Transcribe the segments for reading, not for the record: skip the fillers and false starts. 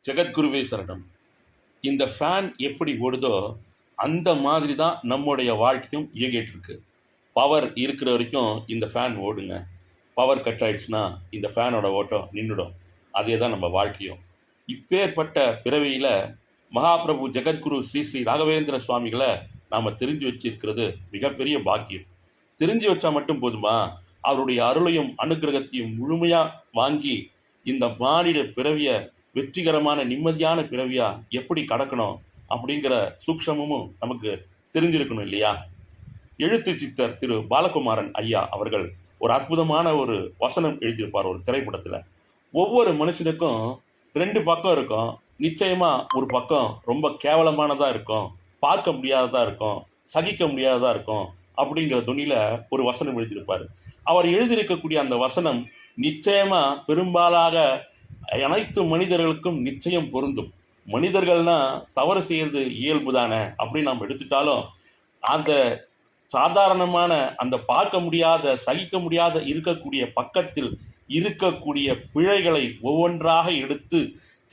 ஜெகத்குருவே சரணம். இந்த ஃபேன் எப்படி ஓடுதோ அந்த மாதிரி தான் நம்முடைய வாழ்க்கையும் இயங்கிட்டு இருக்கு. பவர் இருக்கிற வரைக்கும் இந்த ஃபேன் ஓடுங்க. பவர் கட் ஆயிடுச்சுன்னா இந்த ஃபேனோட ஓட்டம் நின்றுடும். அதே தான் நம்ம வாழ்க்கையும். இப்பேற்பட்ட பிறவியில் மகாபிரபு ஜெகத்குரு ஸ்ரீ ஸ்ரீ ராகவேந்திர சுவாமிகளை நாம் தெரிஞ்சு வச்சிருக்கிறது மிகப்பெரிய பாக்கியம். தெரிஞ்சு வச்சா மட்டும் போதுமா? அவருடைய அருளையும் அனுகிரகத்தையும் முழுமையாக வாங்கி இந்த மானிட பிறவியை வெற்றிகரமான நிம்மதியான பிறவியா எப்படி கடக்கணும் அப்படிங்கிற சூக்ஷமும் நமக்கு தெரிஞ்சிருக்கணும் இல்லையா? எழுத்து சித்தர் திரு பாலகுமாரன் ஐயா அவர்கள் ஒரு அற்புதமான ஒரு வசனம் எழுதியிருப்பார் ஒரு திரைப்படத்தில். ஒவ்வொரு மனுஷனுக்கும் ரெண்டு பக்கம் இருக்கும். நிச்சயமா ஒரு பக்கம் ரொம்ப கேவலமானதாக இருக்கும், பார்க்க முடியாததாக இருக்கும், சகிக்க முடியாததாக இருக்கும் அப்படிங்கிற துணியில் ஒரு வசனம் எழுதியிருப்பார். அவர் எழுதியிருக்கக்கூடிய அந்த வசனம் நிச்சயமா பெரும்பாலாக அனைத்து மனிதர்களுக்கும் நிச்சயம் பொருந்தும். மனிதர்கள்னா தவறு செய்யறது இயல்பு தானே அப்படின்னு நாம் எடுத்துட்டாலும் அந்த சாதாரணமான அந்த பார்க்க முடியாத சகிக்க முடியாத இருக்கக்கூடிய பக்கத்தில் இருக்கக்கூடிய பிழைகளை ஒவ்வொன்றாக எடுத்து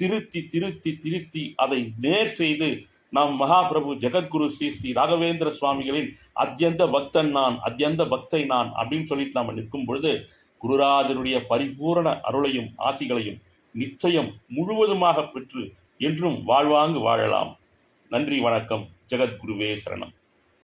திருத்தி திருத்தி திருத்தி அதை நேர் செய்து நாம் மகாபிரபு ஜெகத்குரு ஸ்ரீ ஸ்ரீ ராகவேந்திர சுவாமிகளின் அத்தியந்த பக்தன் நான், அத்தியந்த பக்தை நான் அப்படின்னு சொல்லிட்டு நாம் நிற்கும் பொழுது குருராஜனுடைய பரிபூரண அருளையும் ஆசிகளையும் நிச்சயம் முழுவதுமாக பெற்று என்றும் வாழ்வாங்கு வாழலாம். நன்றி, வணக்கம். ஜெகத்குருவே சரணம்.